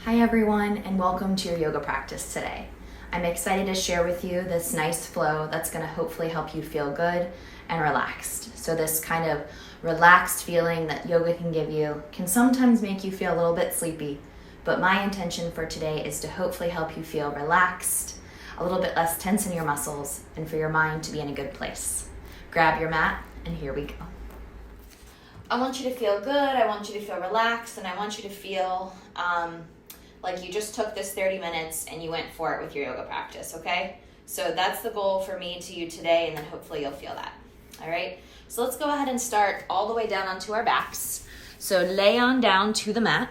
Hi everyone, and welcome to your yoga practice today. I'm excited to share with you this nice flow that's going to hopefully help you feel good and relaxed. So this kind of relaxed feeling that yoga can give you can sometimes make you feel a little bit sleepy, but my intention for today is to hopefully help you feel relaxed, a little bit less tense in your muscles, and for your mind to be in a good place. Grab your mat, and here we go. I want you to feel good, I want you to feel relaxed, and I want you to feel like you just took this 30 minutes and you went for it with your yoga practice, okay? So that's the goal for me to you today, and then hopefully you'll feel that, all right? So let's go ahead and start all the way down onto our backs. So lay on down to the mat.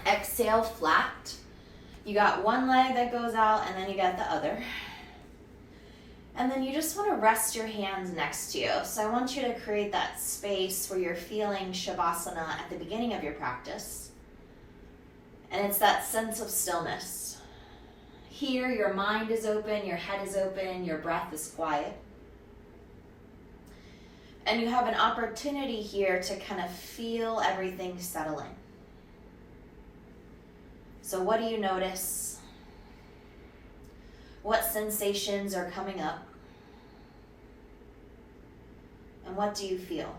Exhale flat. You got one leg that goes out, and then you got the other. And then you just want to rest your hands next to you. So I want you to create that space where you're feeling shavasana at the beginning of your practice. And it's that sense of stillness. Here, your mind is open, your head is open, your breath is quiet. And you have an opportunity here to kind of feel everything settle in. So what do you notice? What sensations are coming up? And what do you feel?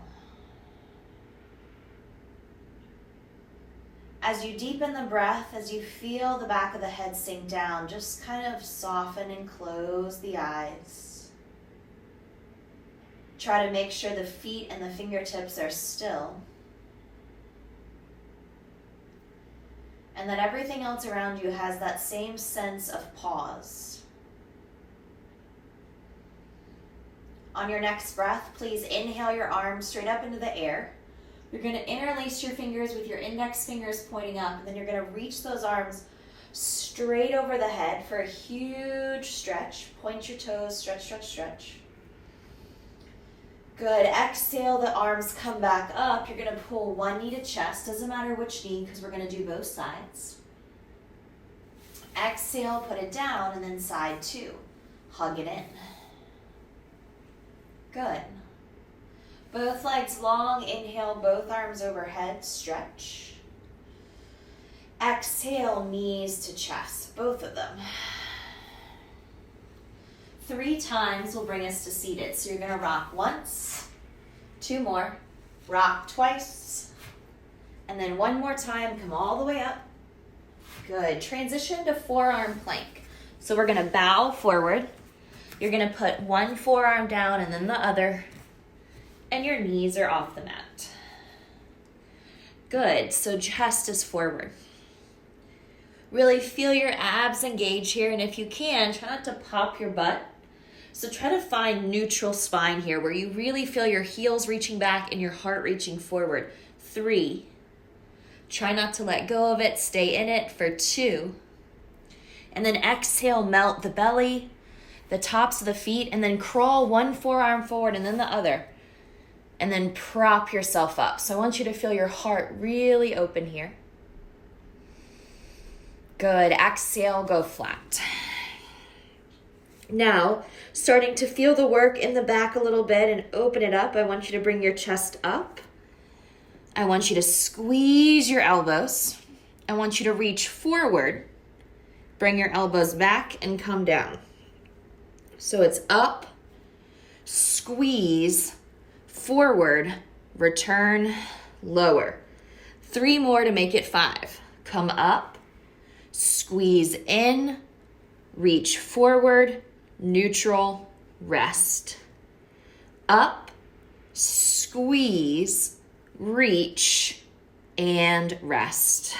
As you deepen the breath, as you feel the back of the head sink down, just kind of soften and close the eyes. Try to make sure the feet and the fingertips are still. And that everything else around you has that same sense of pause. On your next breath, please inhale your arms straight up into the air. You're going to interlace your fingers with your index fingers pointing up, and then you're going to reach those arms straight over the head for a huge stretch. Point your toes, stretch, stretch, stretch. Good. Exhale, the arms come back up. You're going to pull one knee to chest. Doesn't matter which knee, because we're going to do both sides. Exhale, put it down, and then side two. Hug it in. Good. Both legs long, inhale, both arms overhead, stretch. Exhale, knees to chest, both of them. 3 times will bring us to seated. So you're gonna rock once, 2 more, rock twice, and then 1 more time, come all the way up. Good, transition to forearm plank. So we're gonna bow forward. You're gonna put one forearm down and then the other, and your knees are off the mat. Good, so chest is forward. Really feel your abs engage here, and if you can, try not to pop your butt. So try to find neutral spine here, where you really feel your heels reaching back and your heart reaching forward. 3. Try not to let go of it, stay in it for 2. And then exhale, melt the belly, the tops of the feet, and then crawl one forearm forward and then the other. And then prop yourself up. So I want you to feel your heart really open here. Good. Exhale, go flat. Now, starting to feel the work in the back a little bit and open it up, I want you to bring your chest up. I want you to squeeze your elbows. I want you to reach forward. Bring your elbows back and come down. So it's up, squeeze, forward, return, lower. 3 more to make it 5. Come up, squeeze in, reach forward, neutral, rest. Up, squeeze, reach, and rest.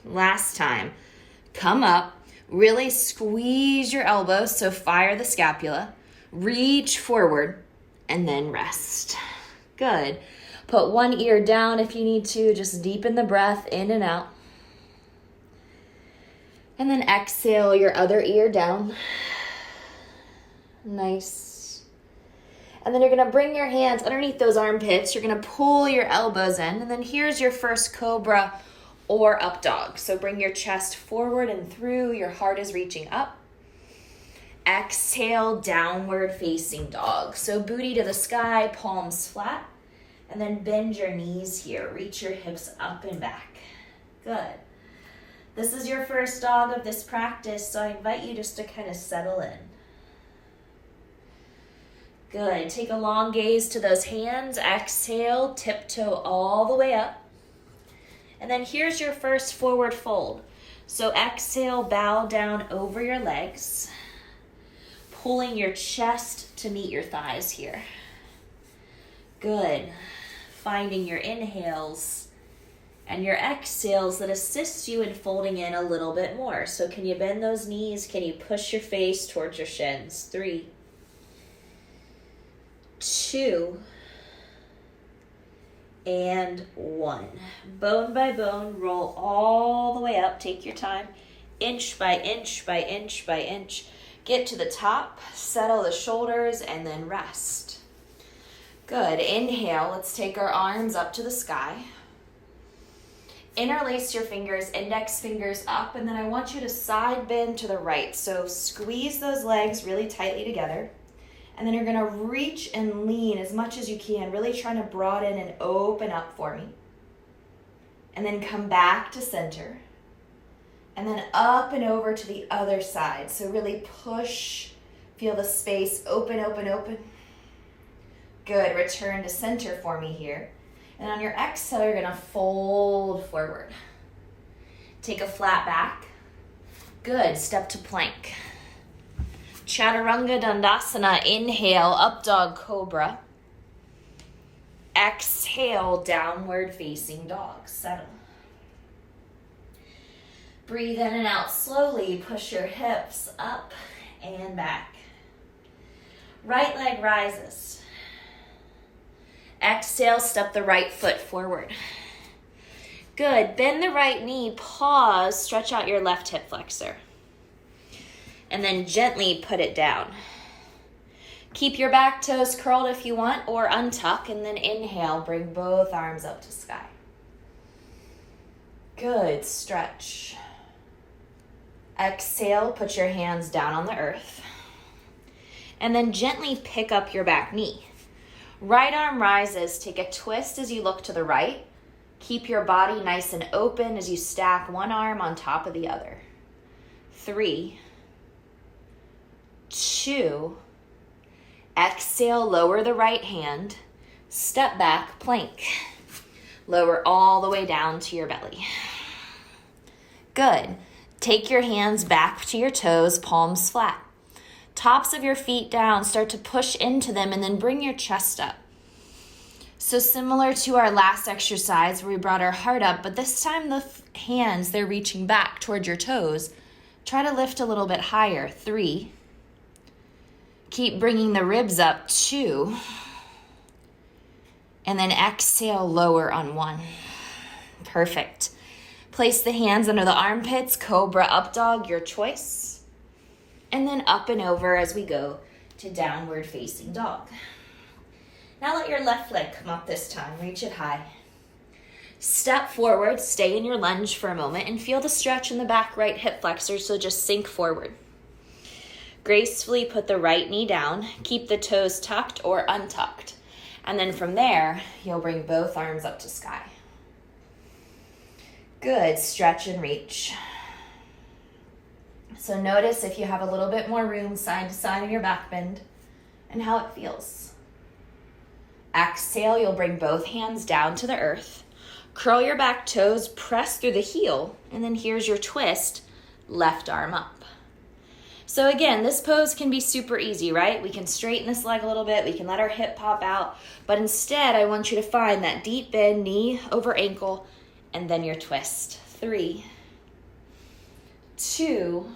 Last time. Come up, really squeeze your elbows, so fire the scapula, reach forward, and then rest. Good. Put one ear down if you need to. Just deepen the breath in and out. And then exhale your other ear down. Nice. And then you're going to bring your hands underneath those armpits. You're going to pull your elbows in. And then here's your first cobra or up dog. So bring your chest forward and through. Your heart is reaching up. Exhale, downward facing dog. So booty to the sky, palms flat. And then bend your knees here. Reach your hips up and back. Good. This is your first dog of this practice, so I invite you just to kind of settle in. Good. Take a long gaze to those hands. Exhale, tiptoe all the way up. And then here's your first forward fold. So exhale, bow down over your legs, pulling your chest to meet your thighs here. Good. Finding your inhales and your exhales that assist you in folding in a little bit more. So can you bend those knees? Can you push your face towards your shins? 3, 2, and 1. Bone by bone, roll all the way up. Take your time, inch by inch by inch by inch. Get to the top, settle the shoulders, and then rest. Good. Inhale. Let's take our arms up to the sky. Interlace your fingers, index fingers up, and then I want you to side bend to the right. So squeeze those legs really tightly together. And then you're going to reach and lean as much as you can, really trying to broaden and open up for me. And then come back to center. And then up and over to the other side. So really push, feel the space, open, open, open. Good, return to center for me here. And on your exhale, you're gonna fold forward. Take a flat back. Good, step to plank. Chaturanga Dandasana, inhale, up dog cobra. Exhale, downward facing dog, settle. Breathe in and out slowly, push your hips up and back. Right leg rises. Exhale, step the right foot forward. Good, bend the right knee, pause, stretch out your left hip flexor. And then gently put it down. Keep your back toes curled if you want, or untuck, and then inhale, bring both arms up to sky. Good, stretch. Exhale, put your hands down on the earth. And then gently pick up your back knee. Right arm rises, take a twist as you look to the right. Keep your body nice and open as you stack one arm on top of the other. 3, 2, exhale, lower the right hand, step back, plank. Lower all the way down to your belly. Good. Take your hands back to your toes, palms flat. Tops of your feet down, start to push into them and then bring your chest up. So similar to our last exercise where we brought our heart up, but this time the hands, they're reaching back towards your toes. Try to lift a little bit higher. 3. Keep bringing the ribs up. 2. And then exhale, lower on 1. Perfect. Place the hands under the armpits, cobra, up dog, your choice. And then up and over as we go to downward facing dog. Now let your left leg come up this time. Reach it high. Step forward, stay in your lunge for a moment, and feel the stretch in the back right hip flexor, so just sink forward. Gracefully put the right knee down. Keep the toes tucked or untucked. And then from there, you'll bring both arms up to sky. Good, stretch and reach. So notice if you have a little bit more room side to side in your back bend and how it feels. Exhale, you'll bring both hands down to the earth. Curl your back toes, press through the heel, and then here's your twist, left arm up. So again, this pose can be super easy, right? We can straighten this leg a little bit, we can let our hip pop out, but instead I want you to find that deep bend, knee over ankle, and then your twist. 3, 2,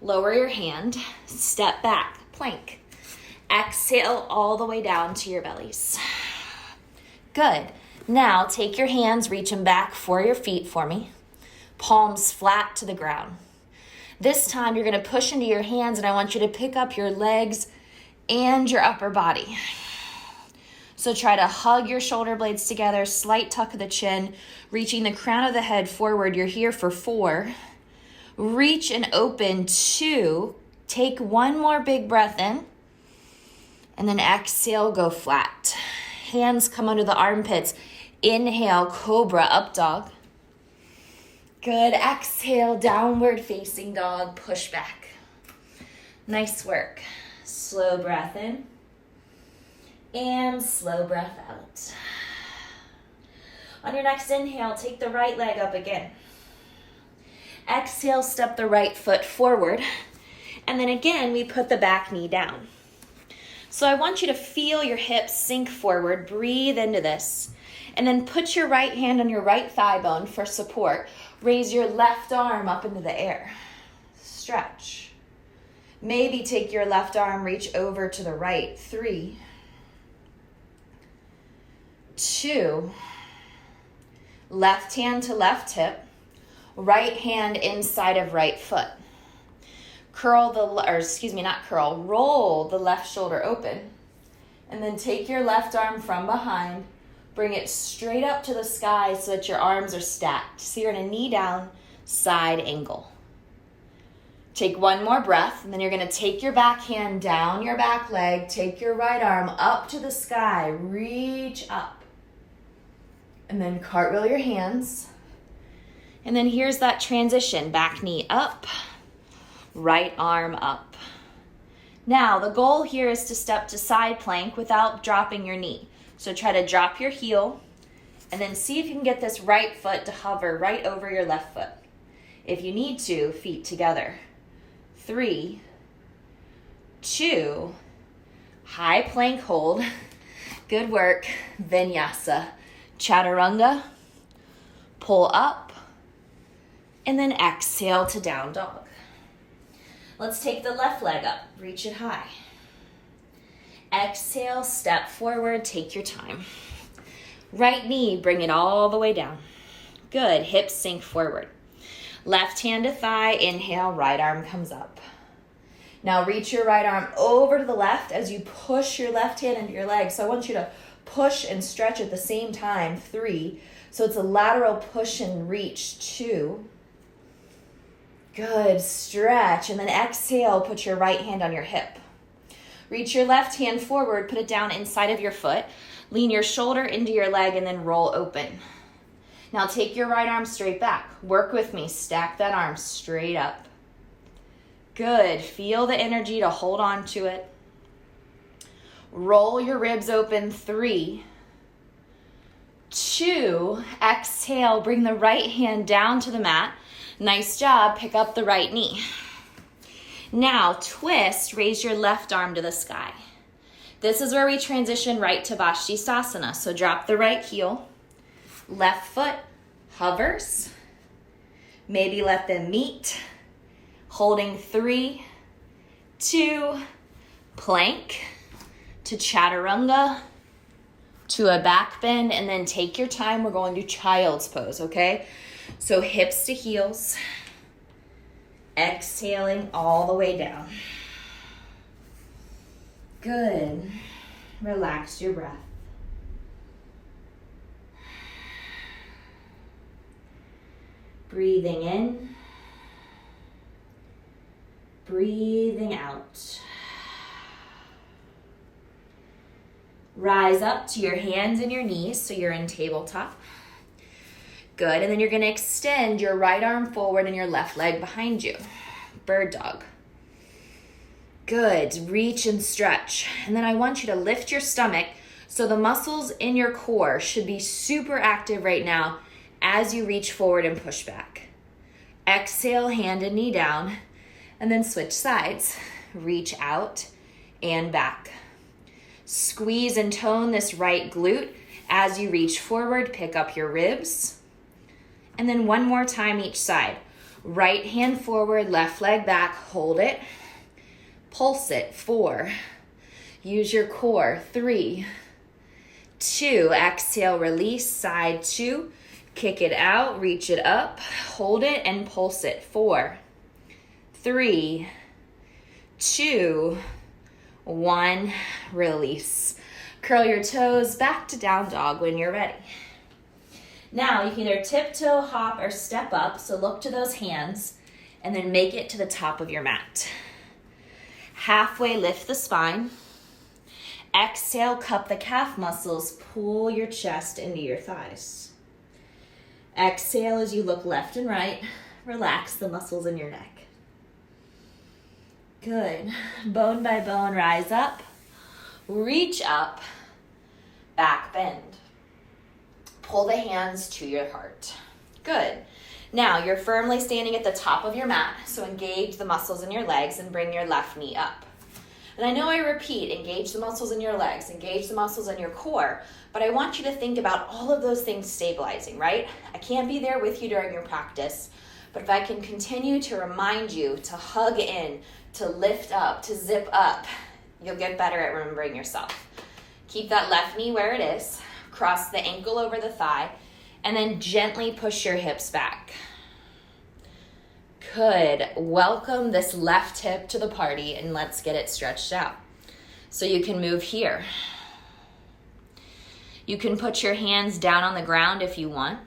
lower your hand, step back, plank. Exhale all the way down to your bellies. Good. Now take your hands, reach them back for your feet for me. Palms flat to the ground. This time you're going to push into your hands and I want you to pick up your legs and your upper body. So try to hug your shoulder blades together, slight tuck of the chin, reaching the crown of the head forward. You're here for 4. Reach and open. 2. Take one more big breath in. And then exhale, go flat. Hands come under the armpits. Inhale, cobra, up dog. Good. Exhale, downward facing dog, push back. Nice work. Slow breath in and slow breath out. On your next inhale, take the right leg up again. Exhale, step the right foot forward. And then again, we put the back knee down. So I want you to feel your hips sink forward. Breathe into this. And then put your right hand on your right thigh bone for support. Raise your left arm up into the air. Stretch. Maybe take your left arm, reach over to the right. 3, 2, left hand to left hip, right hand inside of right foot. Roll the left shoulder open, and then take your left arm from behind, bring it straight up to the sky so that your arms are stacked. So you're in a knee down, side angle. Take one more breath, and then you're going to take your back hand down your back leg, take your right arm up to the sky, reach up, and then cartwheel your hands. And then here's that transition, back knee up, right arm up. Now, the goal here is to step to side plank without dropping your knee. So try to drop your heel, and then see if you can get this right foot to hover right over your left foot. If you need to, feet together. 3, 2, high plank hold. Good work. Vinyasa. Chaturanga. Pull up. And then exhale to down dog. Let's take the left leg up. Reach it high. Exhale, step forward, take your time. Right knee, bring it all the way down. Good. Hips sink forward. Left hand to thigh, inhale, right arm comes up. Now reach your right arm over to the left as you push your left hand into your leg. So I want you to push and stretch at the same time. 3. So it's a lateral push and reach. 2. Good. Stretch. And then exhale, put your right hand on your hip. Reach your left hand forward, put it down inside of your foot. Lean your shoulder into your leg and then roll open. Now take your right arm straight back. Work with me. Stack that arm straight up. Good. Feel the energy to hold on to it. Roll your ribs open. 3, 2, exhale. Bring the right hand down to the mat. Nice job. Pick up the right knee. Now twist, raise your left arm to the sky. This is where we transition right to Shavasana. So drop the right heel. Left foot hovers. Maybe let them meet. Holding 3, 2, plank to chaturanga, to a back bend, and then take your time. We're going to child's pose, okay? So hips to heels. Exhaling all the way down. Good. Relax your breath. Breathing in. Breathing out. Rise up to your hands and your knees so you're in tabletop. Good, and then you're going to extend your right arm forward and your left leg behind you. Bird dog. Good, reach and stretch. And then I want you to lift your stomach so the muscles in your core should be super active right now as you reach forward and push back. Exhale, hand and knee down, and then switch sides. Reach out and back. Squeeze and tone this right glute as you reach forward. Pick up your ribs. And then one more time each side. Right hand forward, left leg back. Hold it. Pulse it. 4. Use your core. 3, 2. Exhale, release. Side 2. Kick it out. Reach it up. Hold it and pulse it. 4, 3, 2, 1. Release. Curl your toes back to down dog when you're ready. Now, you can either tiptoe, hop, or step up, so look to those hands, and then make it to the top of your mat. Halfway lift the spine. Exhale, cup the calf muscles, pull your chest into your thighs. Exhale as you look left and right. Relax the muscles in your neck. Good. Bone by bone, rise up. Reach up. Back bend. Pull the hands to your heart. Good. Now you're firmly standing at the top of your mat, so engage the muscles in your legs and bring your left knee up. And I know I repeat, engage the muscles in your legs, engage the muscles in your core, but I want you to think about all of those things stabilizing, right? I can't be there with you during your practice, but if I can continue to remind you to hug in, to lift up, to zip up, you'll get better at remembering yourself. Keep that left knee where it is, cross the ankle over the thigh, and then gently push your hips back. Good. Welcome this left hip to the party, and let's get it stretched out. So you can move here. You can put your hands down on the ground if you want.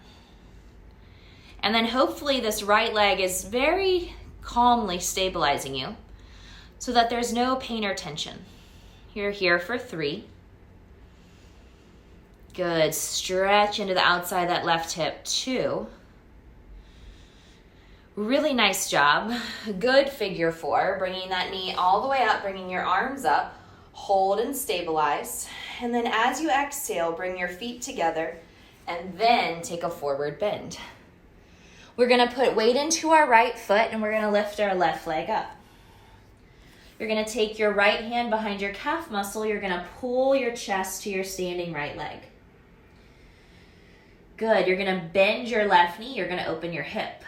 And then hopefully this right leg is very calmly stabilizing you so that there's no pain or tension. You're here for 3. Good. Stretch into the outside of that left hip. 2. Really nice job. Good figure 4. Bringing that knee all the way up, bringing your arms up. Hold and stabilize. And then as you exhale, bring your feet together and then take a forward bend. We're going to put weight into our right foot and we're going to lift our left leg up. You're going to take your right hand behind your calf muscle. You're going to pull your chest to your standing right leg. Good. You're going to bend your left knee. You're going to open your hip.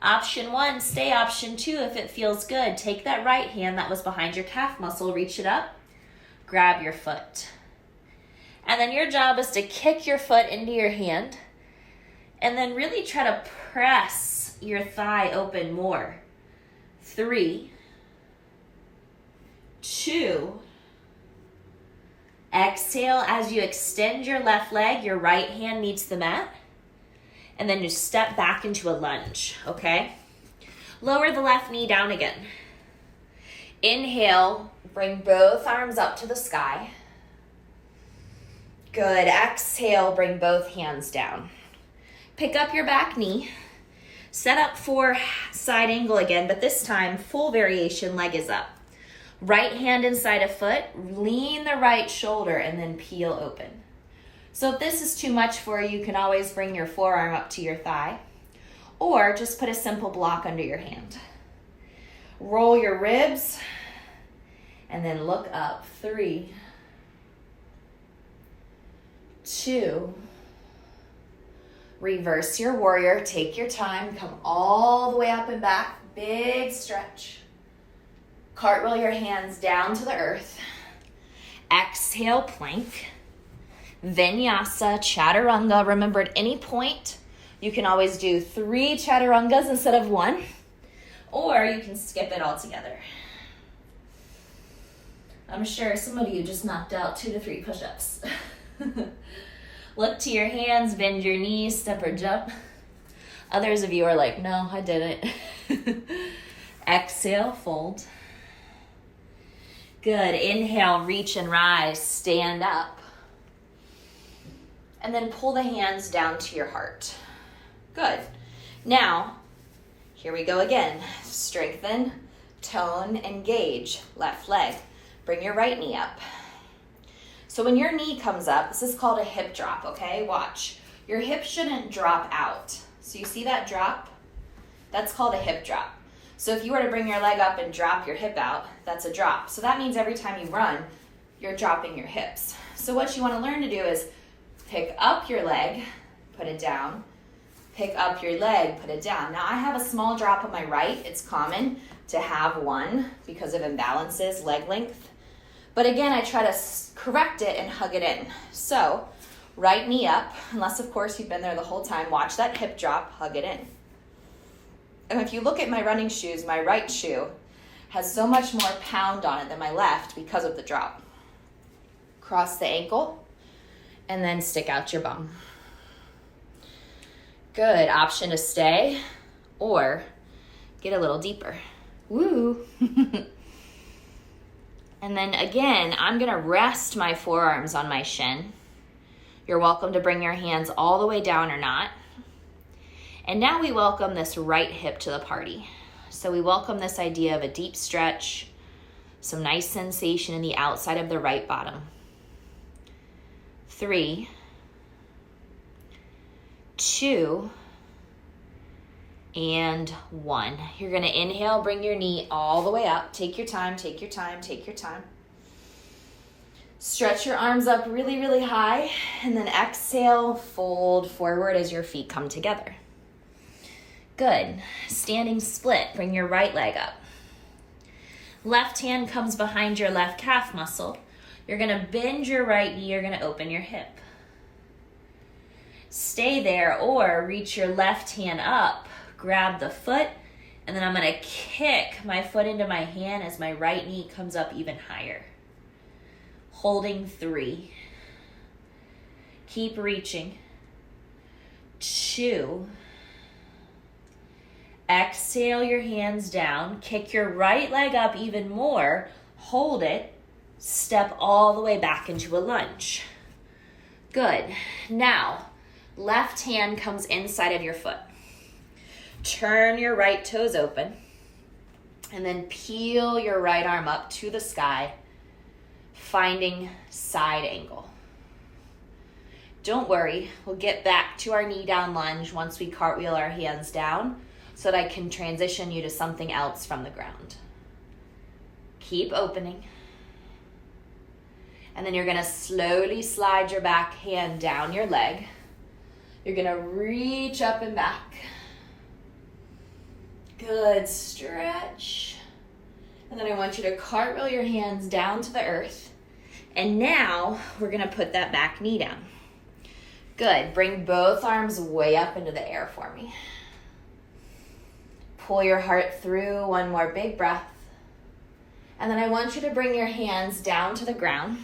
Option 1, stay option 2 if it feels good. Take that right hand that was behind your calf muscle, reach it up, grab your foot. And then your job is to kick your foot into your hand and then really try to press your thigh open more. 3, 2, exhale as you extend your left leg, your right hand meets the mat. And then you step back into a lunge, okay? Lower the left knee down again. Inhale, bring both arms up to the sky. Good. Exhale, bring both hands down. Pick up your back knee. Set up for side angle again, but this time, full variation, leg is up. Right hand inside a foot, lean the right shoulder, and then peel open. So if this is too much for you, you can always bring your forearm up to your thigh or just put a simple block under your hand. Roll your ribs and then look up. 3, 2, reverse your warrior. Take your time. Come all the way up and back. Big stretch. Cartwheel your hands down to the earth. Exhale, plank. Vinyasa, chaturanga. Remember, at any point, you can always do 3 chaturangas instead of 1, or you can skip it altogether. I'm sure some of you just knocked out 2 to 3 push-ups. Look to your hands, bend your knees, step or jump. Others of you are like, no, I didn't. Exhale, fold. Good. Inhale, reach and rise, stand up. And then pull the hands down to your heart. Good. Now, here we go again. Strengthen, tone, engage. Left leg. Bring your right knee up. So when your knee comes up, this is called a hip drop, okay? Watch. Your hip shouldn't drop out. So you see that drop? That's called a hip drop. So if you were to bring your leg up and drop your hip out, that's a drop. So that means every time you run, you're dropping your hips. So what you want to learn to do is pick up your leg, put it down. Pick up your leg, put it down. Now I have a small drop on my right. It's common to have one because of imbalances, leg length. But again, I try to correct it and hug it in. So right knee up, unless of course you've been there the whole time. Watch that hip drop, hug it in. And if you look at my running shoes, my right shoe has so much more pound on it than my left because of the drop. Cross the ankle. And then stick out your bum. Good. Option to stay or get a little deeper. Woo. And then again, I'm going to rest my forearms on my shin. You're welcome to bring your hands all the way down or not. And now we welcome this right hip to the party. So we welcome this idea of a deep stretch, some nice sensation in the outside of the right bottom. 3, 2, and 1. You're going to inhale, bring your knee all the way up. Take your time, take your time, take your time. Stretch your arms up really, really high, and then exhale, fold forward as your feet come together. Good. Standing split, bring your right leg up. Left hand comes behind your left calf muscle. You're going to bend your right knee, you're going to open your hip. Stay there or reach your left hand up, grab the foot, and then I'm going to kick my foot into my hand as my right knee comes up even higher. Holding 3. Keep reaching. 2. Exhale your hands down. Kick your right leg up even more. Hold it. Step all the way back into a lunge. Good. Now, left hand comes inside of your foot. Turn your right toes open. And then peel your right arm up to the sky, finding side angle. Don't worry, we'll get back to our knee down lunge once we cartwheel our hands down so that I can transition you to something else from the ground. Keep opening. And then you're going to slowly slide your back hand down your leg. You're going to reach up and back. Good, stretch. And then I want you to cartwheel your hands down to the earth. And now we're going to put that back knee down. Good, bring both arms way up into the air for me. Pull your heart through, one more big breath. And then I want you to bring your hands down to the ground.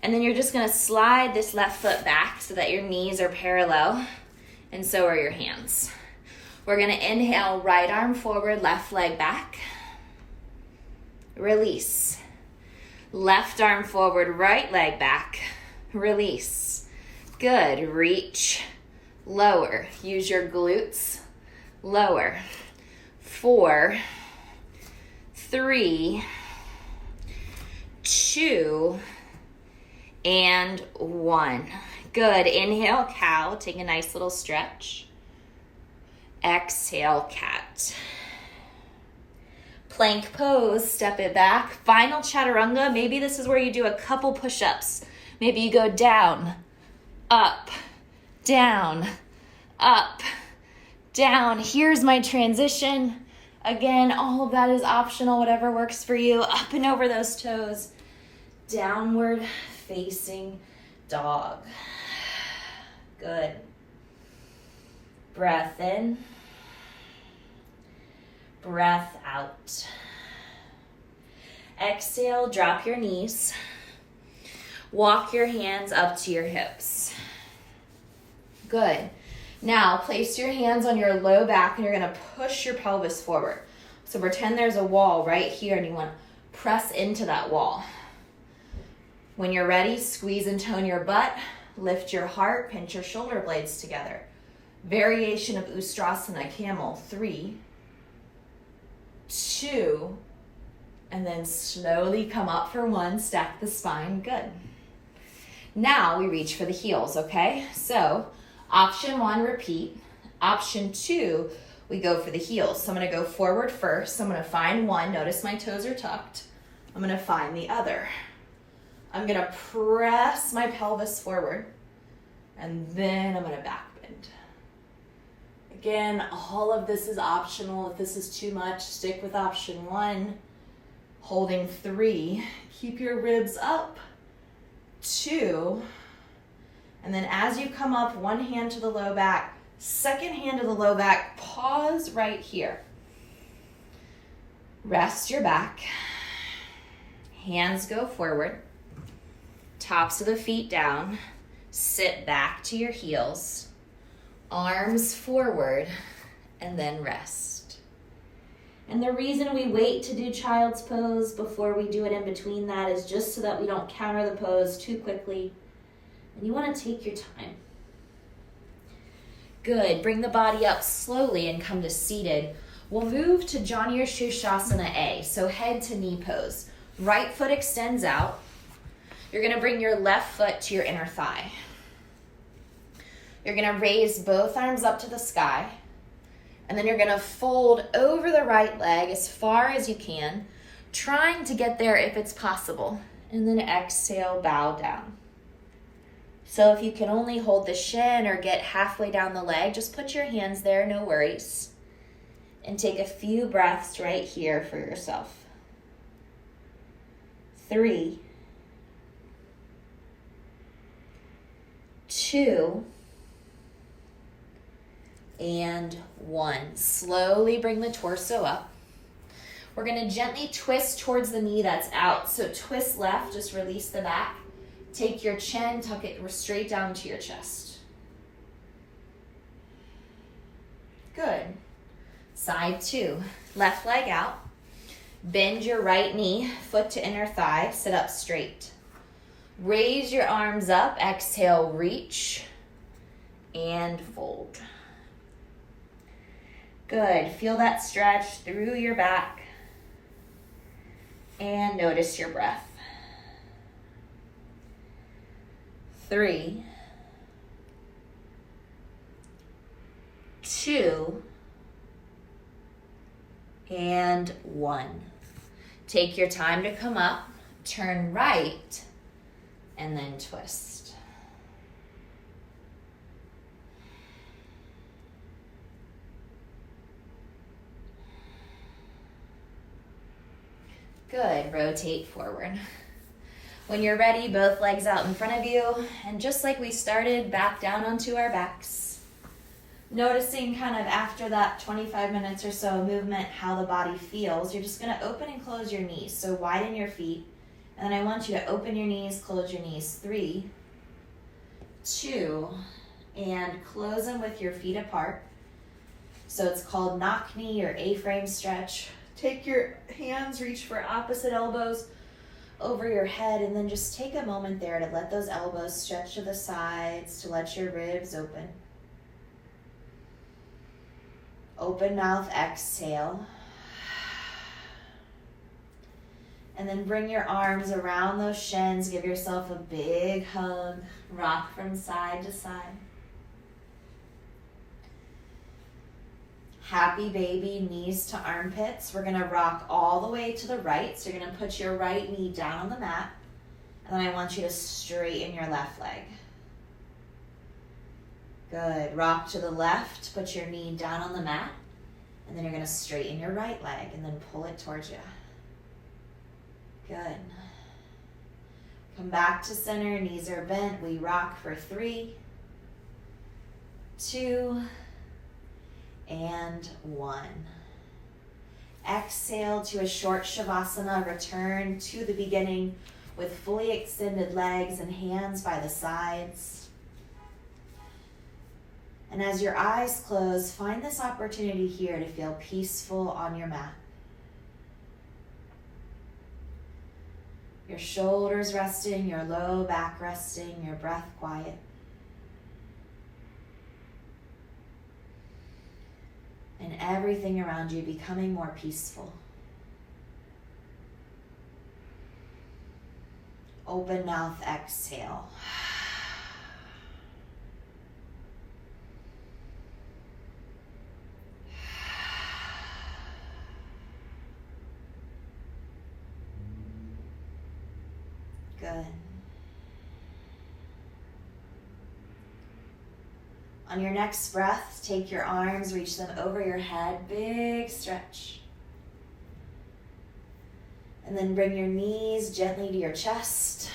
And then you're just going to slide this left foot back so that your knees are parallel, and so are your hands. We're going to inhale, right arm forward, left leg back. Release. Left arm forward, right leg back. Release. Good. Reach. Lower. Use your glutes. Lower. 4, 3, 2, and 1. Good. Inhale, cow. Take a nice little stretch. Exhale, cat. Plank pose. Step it back. Final chaturanga. Maybe this is where you do a couple push-ups. Maybe you go down, up, down, up, down. Here's my transition. Again, all of that is optional, whatever works for you. Up and over those toes. Downward facing dog. Good. Breath in. Breath out. Exhale, drop your knees. Walk your hands up to your hips. Good. Now, place your hands on your low back and you're going to push your pelvis forward. So pretend there's a wall right here and you want to press into that wall. When you're ready, squeeze and tone your butt, lift your heart, pinch your shoulder blades together. Variation of Ustrasana, Camel. 3, 2, and then slowly come up for 1, stack the spine. Good. Now we reach for the heels, okay? So option 1, repeat. Option 2, we go for the heels. So I'm going to go forward first. I'm going to find one. Notice my toes are tucked. I'm going to find the other. I'm going to press my pelvis forward, and then I'm going to back bend. Again, all of this is optional. If this is too much, stick with option 1. Holding 3. Keep your ribs up. 2. And then as you come up, one hand to the low back, second hand to the low back, pause right here. Rest your back. Hands go forward. Tops of the feet down. Sit back to your heels. Arms forward, and then rest. And the reason we wait to do child's pose before we do it in between that is just so that we don't counter the pose too quickly. And you want to take your time. Good. Bring the body up slowly and come to seated. We'll move to Jani or Shavasana A, so head to knee pose. Right foot extends out. You're going to bring your left foot to your inner thigh. You're going to raise both arms up to the sky, and then you're going to fold over the right leg as far as you can, trying to get there if it's possible, and then exhale, bow down. So if you can only hold the shin or get halfway down the leg, just put your hands there, no worries. And take a few breaths right here for yourself. 3, 2, and 1. Slowly bring the torso up. We're going to gently twist towards the knee that's out. So twist left, just release the back. Take your chin, tuck it straight down to your chest. Good. Side 2. Left leg out. Bend your right knee, foot to inner thigh, sit up straight. Raise your arms up, exhale, reach, and fold. Good. Feel that stretch through your back, and notice your breath. 3, 2, and 1. Take your time to come up, turn right, and then twist. Good. Rotate forward. When you're ready, both legs out in front of you, and just like we started, back down onto our backs. Noticing kind of after that 25 minutes or so movement, how the body feels. You're just gonna open and close your knees. So widen your feet, and then I want you to open your knees, close your knees. 3, 2, and close them with your feet apart. So it's called knock knee or A-frame stretch. Take your hands, reach for opposite elbows over your head, and then just take a moment there to let those elbows stretch to the sides, to let your ribs open. Open mouth, exhale. And then bring your arms around those shins. Give yourself a big hug. Rock from side to side. Happy baby, knees to armpits. We're gonna rock all the way to the right. So you're gonna put your right knee down on the mat. And then I want you to straighten your left leg. Good. Rock to the left, put your knee down on the mat, and then you're going to straighten your right leg and then pull it towards you. Good. Come back to center, knees are bent. We rock for 3, 2, and 1. Exhale to a short shavasana. Return to the beginning with fully extended legs and hands by the sides. And as your eyes close, find this opportunity here to feel peaceful on your mat. Your shoulders resting, your low back resting, your breath quiet. And everything around you becoming more peaceful. Open mouth, exhale. Good. On your next breath, take your arms, reach them over your head, big stretch. And then bring your knees gently to your chest.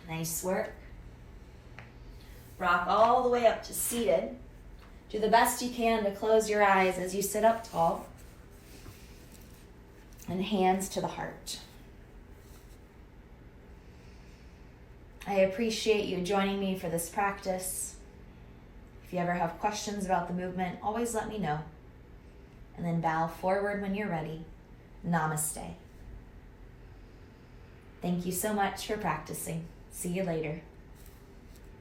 Nice work. Rock all the way up to seated. Do the best you can to close your eyes as you sit up tall. And hands to the heart. I appreciate you joining me for this practice. If you ever have questions about the movement, always let me know. And then bow forward when you're ready. Namaste. Thank you so much for practicing. See you later.